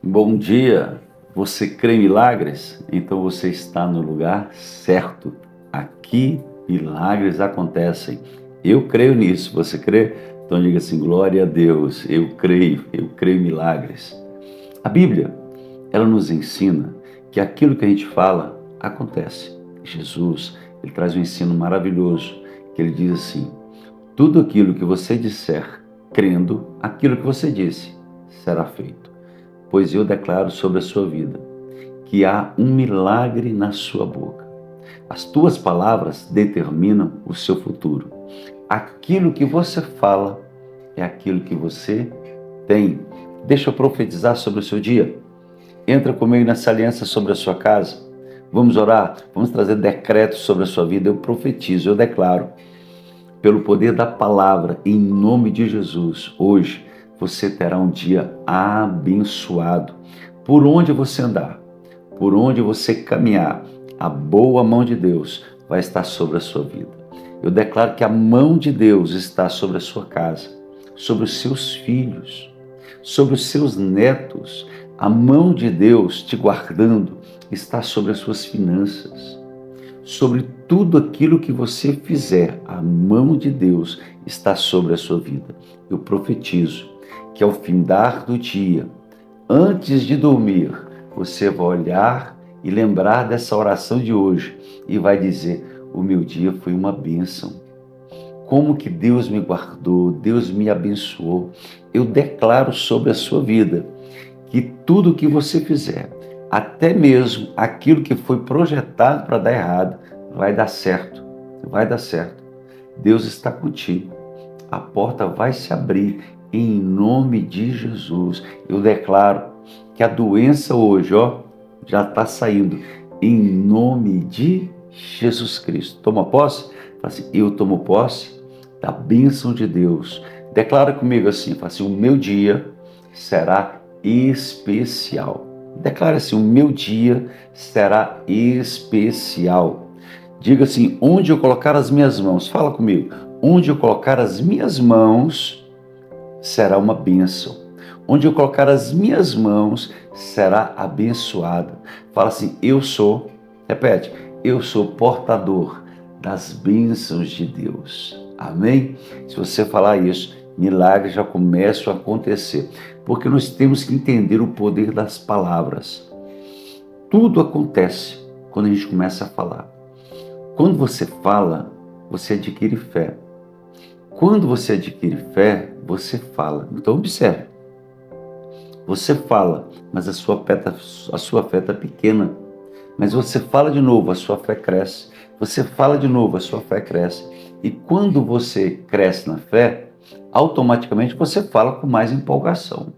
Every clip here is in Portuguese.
Bom dia! Você crê em milagres? Então você está no lugar certo. Aqui milagres acontecem. Eu creio nisso. Você crê? Então diga assim: glória a Deus. Eu creio em milagres. A Bíblia, ela nos ensina que aquilo que a gente fala acontece. Jesus, ele traz um ensino maravilhoso, que ele diz assim: tudo aquilo que você disser, crendo, aquilo que você disse, será feito. Pois eu declaro sobre a sua vida que há um milagre na sua boca. As tuas palavras determinam o seu futuro. Aquilo que você fala é aquilo que você tem. Deixa eu profetizar sobre o seu dia. Entra comigo nessa aliança sobre a sua casa. Vamos orar, vamos trazer decretos sobre a sua vida. Eu profetizo, eu declaro, pelo poder da palavra, em nome de Jesus, hoje você terá um dia abençoado. Por onde você andar, por onde você caminhar, a boa mão de Deus vai estar sobre a sua vida. Eu declaro que a mão de Deus está sobre a sua casa, sobre os seus filhos, sobre os seus netos. A mão de Deus te guardando está sobre as suas finanças. Sobre tudo aquilo que você fizer, a mão de Deus está sobre a sua vida. Eu profetizo que ao findar do dia, antes de dormir, você vai olhar e lembrar dessa oração de hoje e vai dizer: o meu dia foi uma bênção. Como que Deus me guardou, Deus me abençoou. Eu declaro sobre a sua vida que tudo que você fizer, até mesmo aquilo que foi projetado para dar errado, vai dar certo, vai dar certo. Deus está contigo. A porta vai se abrir em nome de Jesus. Eu declaro que a doença hoje, já está saindo em nome de Jesus Cristo. Toma posse? Fala assim: eu tomo posse da bênção de Deus. Declara comigo assim: fala assim, o meu dia será especial. Declara assim: o meu dia será especial. Diga assim: onde eu colocar as minhas mãos, fala comigo, onde eu colocar as minhas mãos será uma bênção. Onde eu colocar as minhas mãos será abençoada. Fala assim: eu sou, repete, eu sou portador das bênçãos de Deus. Amém? Se você falar isso, milagres já começam a acontecer. Porque nós temos que entender o poder das palavras. Tudo acontece quando a gente começa a falar. Quando você fala, você adquire fé. Quando você adquire fé, você fala. Então observe. Você fala, mas a sua fé está pequena. Mas você fala de novo, a sua fé cresce. Você fala de novo, a sua fé cresce. E quando você cresce na fé, automaticamente você fala com mais empolgação.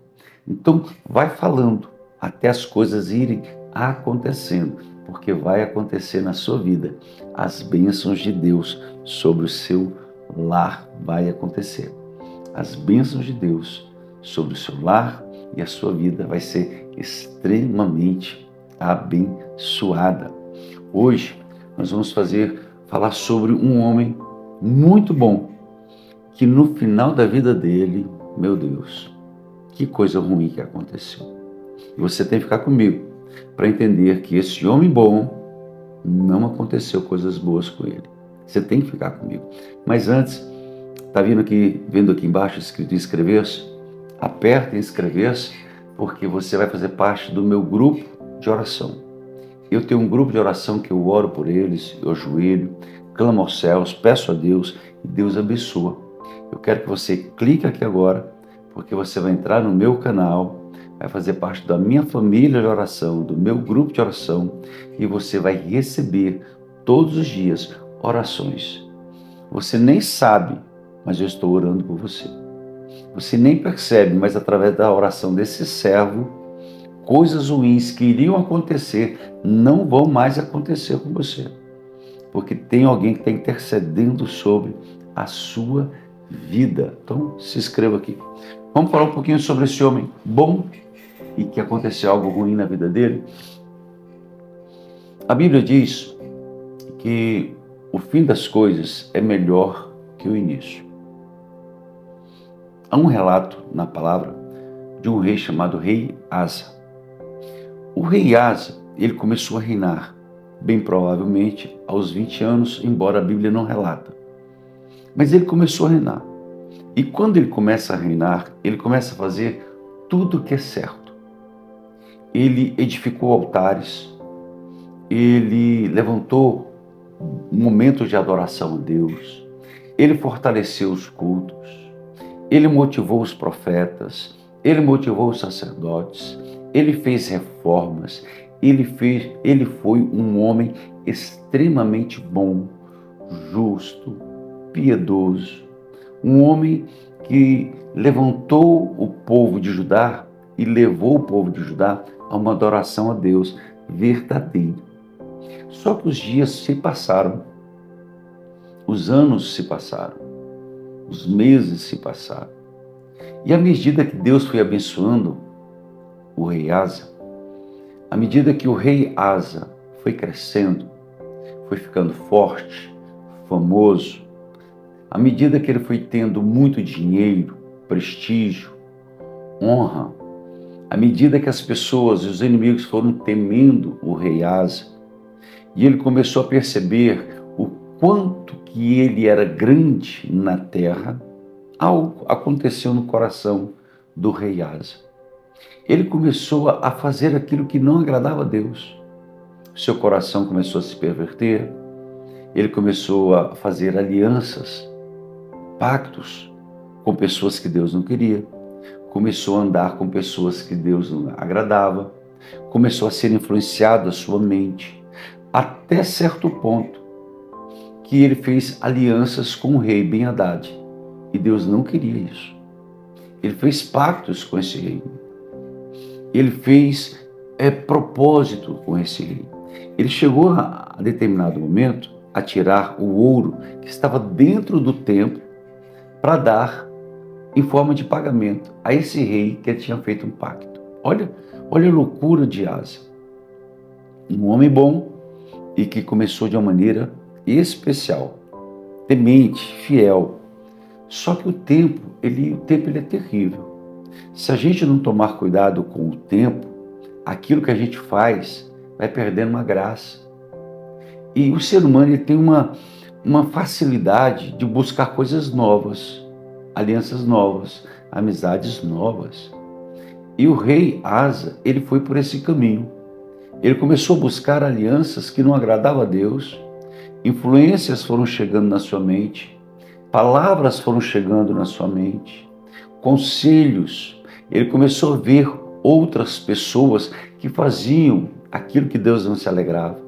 Então, vai falando até as coisas irem acontecendo, porque vai acontecer na sua vida. As bênçãos de Deus sobre o seu lar vai acontecer. As bênçãos de Deus sobre o seu lar e a sua vida vai ser extremamente abençoada. Hoje nós vamos falar sobre um homem muito bom, que no final da vida dele, meu Deus, que coisa ruim que aconteceu. E você tem que ficar comigo para entender que esse homem bom não aconteceu coisas boas com ele. Você tem que ficar comigo. Mas antes, está vendo aqui embaixo escrito inscrever-se? Aperta em inscrever-se, porque você vai fazer parte do meu grupo de oração. Eu tenho um grupo de oração que eu oro por eles, eu ajoelho, clamo aos céus, peço a Deus e Deus abençoa. Eu quero que você clique aqui agora, porque você vai entrar no meu canal, vai fazer parte da minha família de oração, do meu grupo de oração, e você vai receber todos os dias orações. Você nem sabe, mas eu estou orando por você. Você nem percebe, mas através da oração desse servo, coisas ruins que iriam acontecer não vão mais acontecer com você. Porque tem alguém que está intercedendo sobre a sua vida. Então, se inscreva aqui. Vamos falar um pouquinho sobre esse homem bom e que aconteceu algo ruim na vida dele. A Bíblia diz que o fim das coisas é melhor que o início. Há um relato na palavra de um rei chamado Rei Asa. O rei Asa, ele começou a reinar, bem provavelmente aos 20 anos, embora a Bíblia não relata. Mas ele começou a reinar. E quando ele começa a reinar, ele começa a fazer tudo o que é certo. Ele edificou altares, ele levantou momentos de adoração a Deus, ele fortaleceu os cultos, ele motivou os profetas, ele motivou os sacerdotes, ele fez reformas, ele foi um homem extremamente bom, justo, piedoso, um homem que levantou o povo de Judá e levou o povo de Judá a uma adoração a Deus verdadeira. Só que os dias se passaram, os anos se passaram, os meses se passaram. E à medida que Deus foi abençoando o rei Asa, à medida que o rei Asa foi crescendo, foi ficando forte, famoso, à medida que ele foi tendo muito dinheiro, prestígio, honra, à medida que as pessoas e os inimigos foram temendo o rei Asa, e ele começou a perceber o quanto que ele era grande na terra, algo aconteceu no coração do rei Asa. Ele começou a fazer aquilo que não agradava a Deus. Seu coração começou a se perverter, ele começou a fazer alianças, pactos com pessoas que Deus não queria, começou a andar com pessoas que Deus não agradava, começou a ser influenciado a sua mente, até certo ponto que ele fez alianças com o rei Ben-Hadad, e Deus não queria isso. Ele fez pactos com esse rei, ele fez propósito com esse rei. Ele chegou a determinado momento a tirar o ouro que estava dentro do templo para dar em forma de pagamento a esse rei que ele tinha feito um pacto. Olha a loucura de Asa. Um homem bom e que começou de uma maneira especial, temente, fiel. Só que o tempo ele é terrível. Se a gente não tomar cuidado com o tempo, aquilo que a gente faz vai perdendo uma graça. E o ser humano ele tem uma facilidade de buscar coisas novas, alianças novas, amizades novas. E o rei Asa, ele foi por esse caminho. Ele começou a buscar alianças que não agradavam a Deus, influências foram chegando na sua mente, palavras foram chegando na sua mente, conselhos. Ele começou a ver outras pessoas que faziam aquilo que Deus não se alegrava.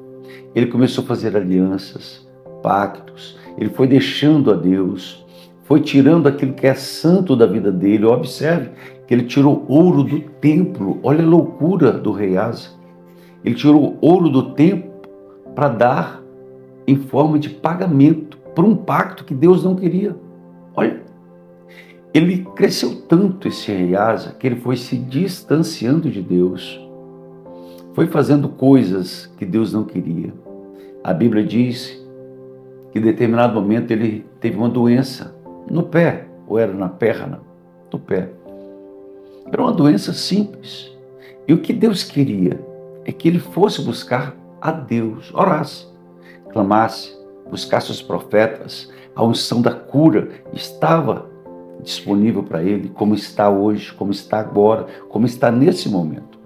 Ele começou a fazer alianças, pactos, ele foi deixando a Deus, foi tirando aquilo que é santo da vida dele. Observe que ele tirou ouro do templo. Olha a loucura do rei Asa. Ele tirou ouro do templo para dar em forma de pagamento por um pacto que Deus não queria. Olha, ele cresceu tanto, esse rei Asa, que ele foi se distanciando de Deus, foi fazendo coisas que Deus não queria. A Bíblia diz que em determinado momento ele teve uma doença no pé, ou era na perna, no pé. Era uma doença simples. E o que Deus queria é que ele fosse buscar a Deus, orasse, clamasse, buscasse os profetas. A unção da cura estava disponível para ele, como está hoje, como está agora, como está nesse momento.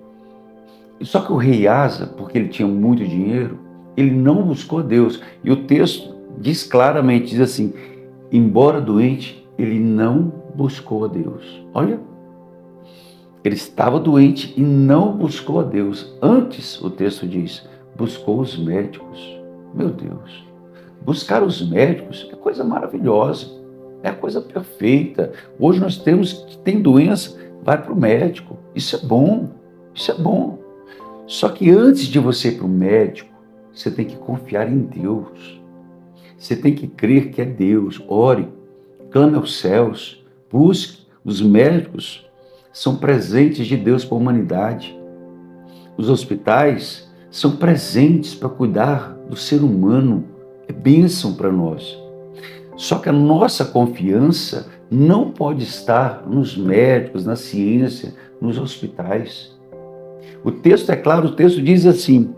Só que o rei Asa, porque ele tinha muito dinheiro, ele não buscou a Deus. E o texto diz claramente, diz assim, embora doente, ele não buscou a Deus. Olha, ele estava doente e não buscou a Deus. Antes, o texto diz, buscou os médicos. Meu Deus, buscar os médicos é coisa maravilhosa, é coisa perfeita. Hoje nós temos, que tem doença, vai para o médico. Isso é bom, isso é bom. Só que antes de você ir para o médico, você tem que confiar em Deus. Você tem que crer que é Deus. Ore, clame aos céus, busque. Os médicos são presentes de Deus para a humanidade. Os hospitais são presentes para cuidar do ser humano. É bênção para nós. Só que a nossa confiança não pode estar nos médicos, na ciência, nos hospitais. O texto é claro, o texto diz assim: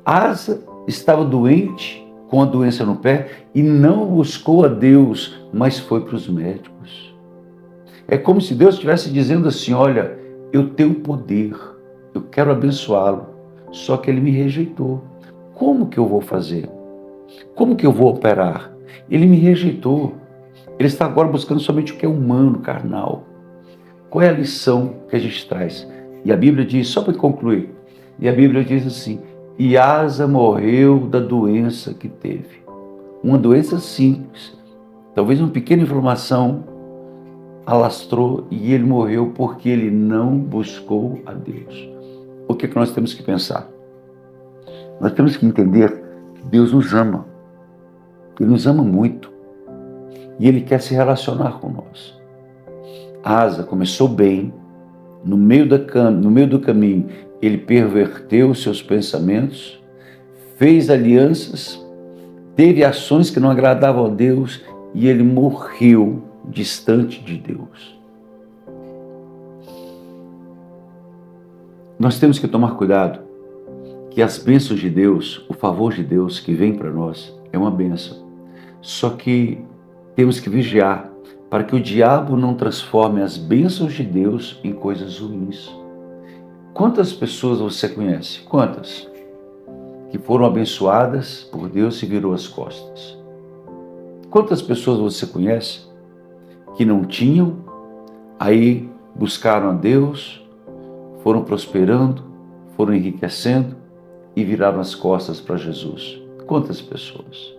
Asa estava doente com a doença no pé e não buscou a Deus, mas foi para os médicos. É como se Deus estivesse dizendo assim: olha, eu tenho poder, eu quero abençoá-lo, só que ele me rejeitou. Como que eu vou fazer? Como que eu vou operar? Ele me rejeitou. Ele está agora buscando somente o que é humano, carnal. Qual é a lição que a gente traz? E a Bíblia diz, só para concluir, e a Bíblia diz assim: e Asa morreu da doença que teve. Uma doença simples, talvez uma pequena inflamação, alastrou e ele morreu porque ele não buscou a Deus. O que é que nós temos que pensar? Nós temos que entender que Deus nos ama. Ele nos ama muito. E Ele quer se relacionar com nós. Asa começou bem. No meio do caminho, ele perverteu os seus pensamentos, fez alianças, teve ações que não agradavam a Deus e ele morreu distante de Deus. Nós temos que tomar cuidado que as bênçãos de Deus, o favor de Deus que vem para nós é uma bênção. Só que temos que vigiar para que o diabo não transforme as bênçãos de Deus em coisas ruins. Quantas pessoas você conhece? Quantas? Que foram abençoadas por Deus e virou as costas. Quantas pessoas você conhece que não tinham, aí buscaram a Deus, foram prosperando, foram enriquecendo e viraram as costas para Jesus? Quantas pessoas?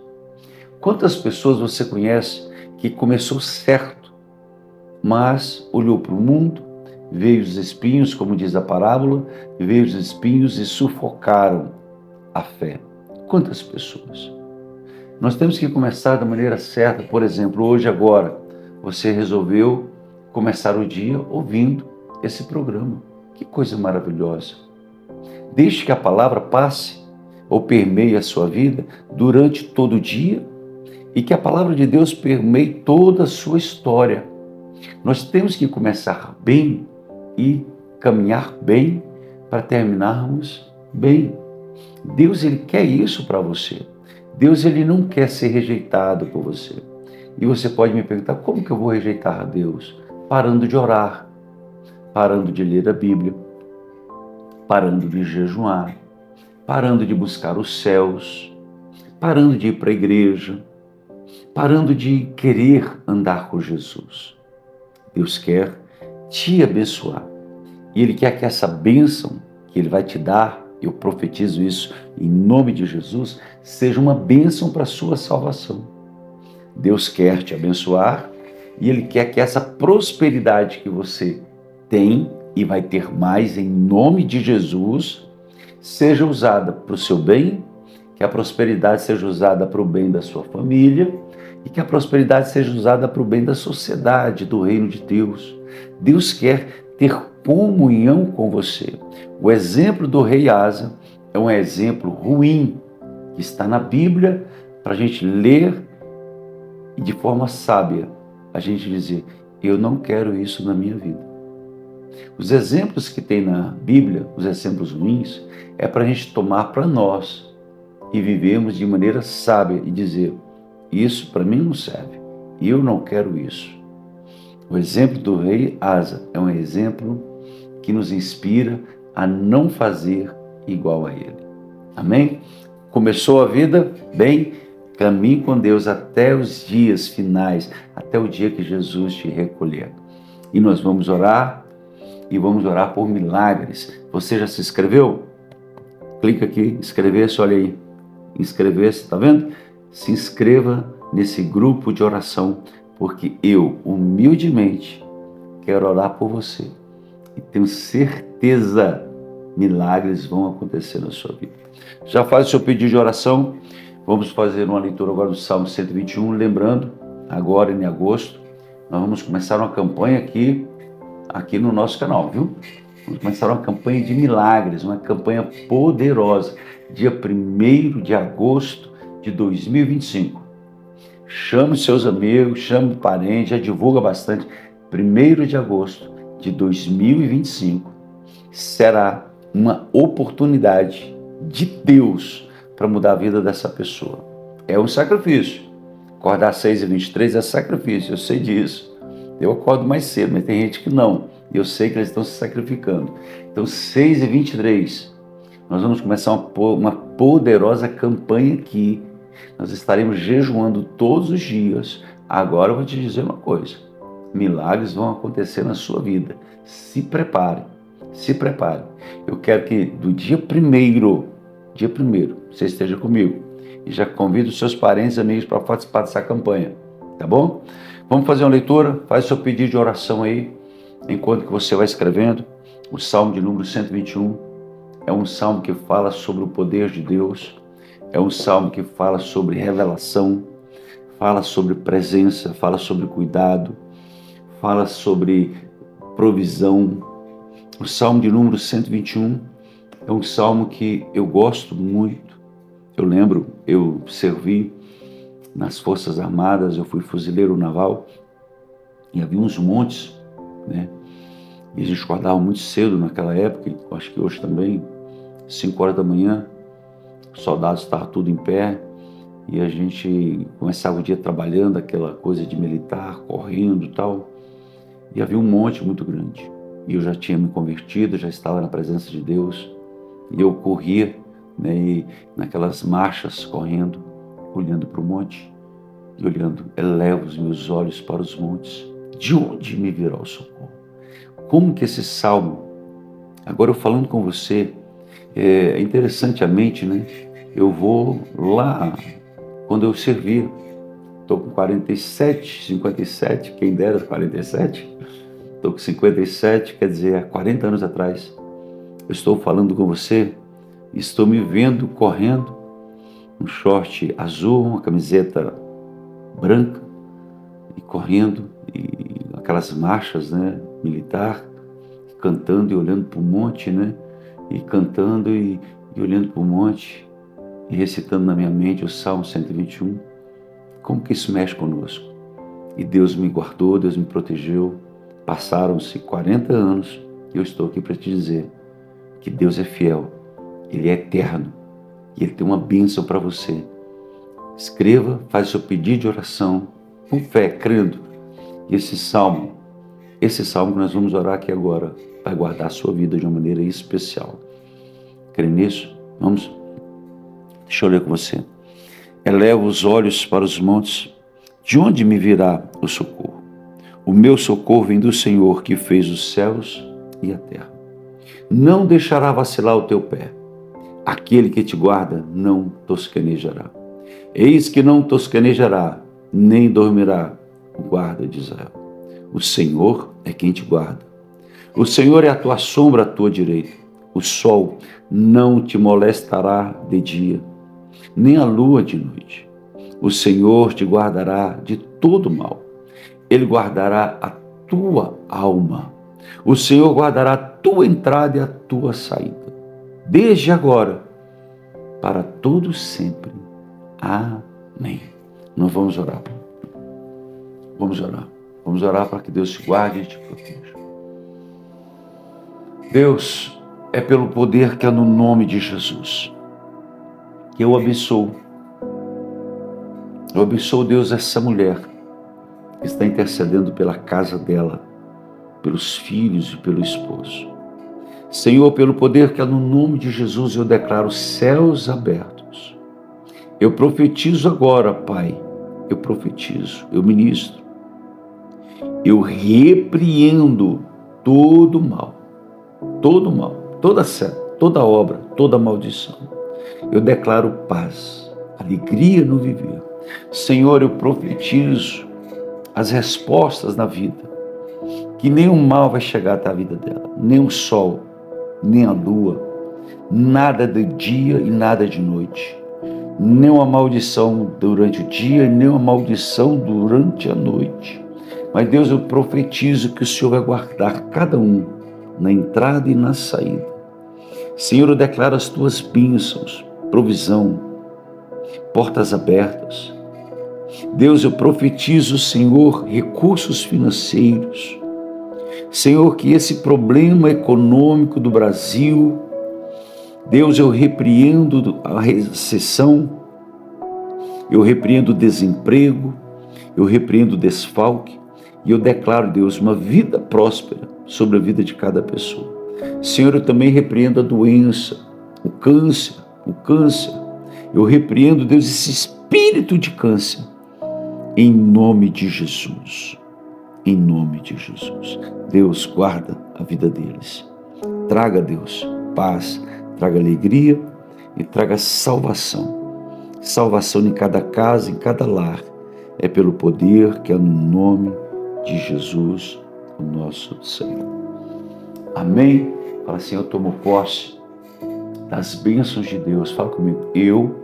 Quantas pessoas você conhece que começou certo, mas olhou para o mundo, veio os espinhos, como diz a parábola, veio os espinhos e sufocaram a fé? Quantas pessoas? Nós temos que começar da maneira certa. Por exemplo, hoje, agora, você resolveu começar o dia ouvindo esse programa. Que coisa maravilhosa. Deixe que a palavra passe ou permeie a sua vida durante todo o dia e que a palavra de Deus permeie toda a sua história. Nós temos que começar bem e caminhar bem para terminarmos bem. Deus, Ele quer isso para você. Deus, Ele não quer ser rejeitado por você. E você pode me perguntar: como que eu vou rejeitar a Deus? Parando de orar, parando de ler a Bíblia, parando de jejuar, parando de buscar os céus, parando de ir para a igreja, parando de querer andar com Jesus. Deus quer te abençoar. E Ele quer que essa bênção que Ele vai te dar, eu profetizo isso em nome de Jesus, seja uma bênção para a sua salvação. Deus quer te abençoar e Ele quer que essa prosperidade que você tem e vai ter mais em nome de Jesus, seja usada para o seu bem, que a prosperidade seja usada para o bem da sua família e que a prosperidade seja usada para o bem da sociedade, do reino de Deus. Deus quer ter comunhão com você. O exemplo do rei Asa é um exemplo ruim que está na Bíblia para a gente ler e de forma sábia a gente dizer: eu não quero isso na minha vida. Os exemplos que tem na Bíblia, os exemplos ruins, é para a gente tomar para nós e vivermos de maneira sábia e dizer: isso para mim não serve, eu não quero isso. O exemplo do rei Asa é um exemplo que nos inspira a não fazer igual a ele. Amém? Começou a vida bem? Caminhe com Deus até os dias finais, até o dia que Jesus te recolher. E nós vamos orar, e vamos orar por milagres. Você já se inscreveu? Clica aqui, inscrever-se, olha aí. Inscrever-se, tá vendo? Se inscreva nesse grupo de oração, porque eu, humildemente, quero orar por você. E tenho certeza, milagres vão acontecer na sua vida. Já faz o seu pedido de oração. Vamos fazer uma leitura agora do Salmo 121. Lembrando, agora em agosto, nós vamos começar uma campanha aqui no nosso canal, viu? Vamos começar uma campanha de milagres, uma campanha poderosa. Dia 1º de agosto de 2025. Chame seus amigos, chame parentes, já divulga bastante. 1º de agosto de 2025 será uma oportunidade de Deus para mudar a vida dessa pessoa. É um sacrifício. Acordar às 6h23 é sacrifício, eu sei disso. Eu acordo mais cedo, mas tem gente que não. Eu sei que eles estão se sacrificando. Então, 6h23, nós vamos começar uma poderosa campanha aqui. Nós estaremos jejuando todos os dias. Agora eu vou te dizer uma coisa. Milagres vão acontecer na sua vida. Se prepare. Se prepare. Eu quero que do dia primeiro, você esteja comigo. E já convido os seus parentes e amigos para participar dessa campanha. Tá bom? Vamos fazer uma leitura. Faz seu pedido de oração aí. Enquanto que você vai escrevendo. O Salmo de número 121. É um salmo que fala sobre o poder de Deus. É um salmo que fala sobre revelação. Fala sobre presença. Fala sobre cuidado. Fala sobre provisão. O Salmo de número 121 é um salmo que eu gosto muito. Eu lembro, eu servi nas Forças Armadas, eu fui fuzileiro naval e havia uns montes, né? E a gente acordava muito cedo naquela época, acho que hoje também, 5 horas da manhã, os soldados estavam tudo em pé e a gente começava o dia trabalhando, aquela coisa de militar, correndo e tal. E havia um monte muito grande. E eu já tinha me convertido, já estava na presença de Deus. E eu corria, né, e naquelas marchas, correndo, olhando para o monte. E olhando, elevo os meus olhos para os montes. De onde me virá o socorro? Como que esse salmo, agora eu falando com você, é interessante a mente, né? Eu vou lá, quando eu servia, estou com 47, 57, quem dera 47, estou com 57, quer dizer, há 40 anos atrás, eu estou falando com você, estou me vendo correndo, um short azul, uma camiseta branca, e correndo, e aquelas marchas, né, militar, cantando e olhando para o monte, né, e cantando e olhando para o monte, e recitando na minha mente o Salmo 121, como que isso mexe conosco? E Deus me guardou, Deus me protegeu. Passaram-se 40 anos e eu estou aqui para te dizer que Deus é fiel, Ele é eterno e Ele tem uma bênção para você. Escreva, faz seu pedido de oração, com fé, crendo. E esse salmo que nós vamos orar aqui agora, vai guardar a sua vida de uma maneira especial. Crê nisso? Vamos? Deixa eu ler com você. Elevo os olhos para os montes, de onde me virá o socorro? O meu socorro vem do Senhor, que fez os céus e a terra. Não deixará vacilar o teu pé. Aquele que te guarda não tosquenejará. Eis que não tosquenejará, nem dormirá o guarda de Israel. O Senhor é quem te guarda. O Senhor é a tua sombra à tua direita. O sol não te molestará de dia, nem a lua de noite. O Senhor te guardará de todo mal. Ele guardará a tua alma. O Senhor guardará a tua entrada e a tua saída, desde agora, para todo sempre. Amém. Nós vamos orar. Vamos orar. Vamos orar para que Deus te guarde e te proteja. Deus, é pelo poder que é no nome de Jesus que eu abençoo. Eu abençoo, Deus, essa mulher que está intercedendo pela casa dela, pelos filhos e pelo esposo. Senhor, pelo poder que é no nome de Jesus, eu declaro céus abertos. Eu profetizo agora, Pai. Eu profetizo, eu ministro. Eu repreendo todo mal, toda seta, toda obra, toda maldição. Eu declaro paz, alegria no viver. Senhor, eu profetizo as respostas na vida, que nenhum mal vai chegar até a vida dela, nem o sol, nem a lua, nada de dia e nada de noite, nem uma maldição durante o dia e nem uma maldição durante a noite. Mas Deus, eu profetizo que o Senhor vai guardar cada um na entrada e na saída. Senhor, eu declaro as tuas bênçãos, provisão, portas abertas. Deus, eu profetizo, Senhor, recursos financeiros. Senhor, que esse problema econômico do Brasil Deus, eu repreendo a recessão, eu repreendo o desemprego, eu repreendo o desfalque e eu declaro, Deus, uma vida próspera sobre a vida de cada pessoa. Senhor, eu também repreendo a doença, o câncer. Eu repreendo, Deus, esse espírito de câncer, em nome de Jesus. Em nome de Jesus. Deus, guarda a vida deles. Traga, Deus, paz, traga alegria e traga salvação. Salvação em cada casa, em cada lar. É pelo poder que é no nome de Jesus, o nosso Senhor. Amém? Fala assim, eu tomo posse das bênçãos de Deus. Fala comigo, eu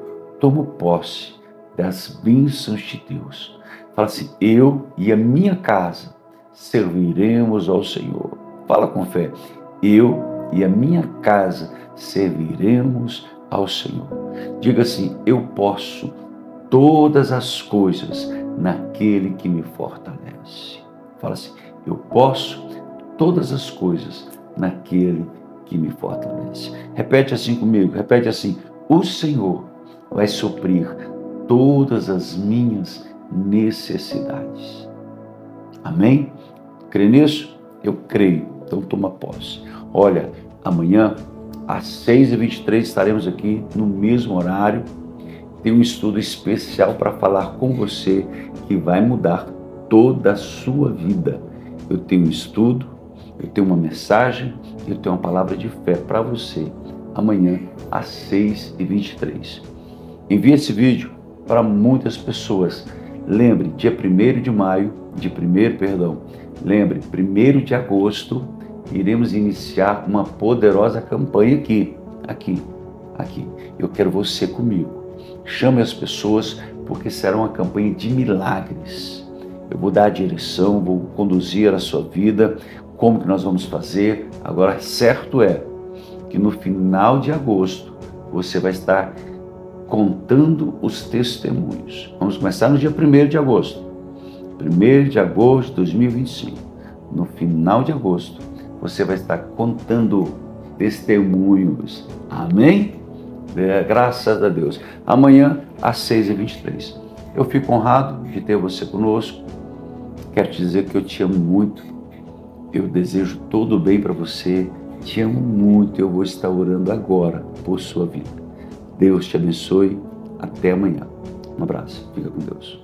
tomo posse das bênçãos de Deus. Fala assim, eu e a minha casa serviremos ao Senhor. Fala com fé, eu e a minha casa serviremos ao Senhor. Diga assim, eu posso todas as coisas naquele que me fortalece. Fala assim, eu posso todas as coisas naquele que me fortalece. Repete assim comigo, repete assim, o Senhor vai suprir todas as minhas necessidades. Amém? Crê nisso? Eu creio, então toma posse. Olha, amanhã às 6h23 estaremos aqui no mesmo horário. Tem um estudo especial para falar com você que vai mudar toda a sua vida. Eu tenho um estudo, eu tenho uma mensagem, eu tenho uma palavra de fé para você amanhã às 6h23. Envie esse vídeo para muitas pessoas. Lembre, dia 1º de agosto, iremos iniciar uma poderosa campanha aqui. Eu quero você comigo. Chame as pessoas, porque será uma campanha de milagres. Eu vou dar a direção, vou conduzir a sua vida, como que nós vamos fazer. Agora, certo é que no final de agosto, você vai estar contando os testemunhos. Vamos começar no dia 1º de agosto. 1º de agosto de 2025. No final de agosto, você vai estar contando testemunhos. Amém? Graças a Deus. Amanhã, às 6h23. Eu fico honrado de ter você conosco. Quero te dizer que eu te amo muito. Eu desejo todo o bem para você. Te amo muito. Eu vou estar orando agora por sua vida. Deus te abençoe. Até amanhã. Um abraço. Fica com Deus.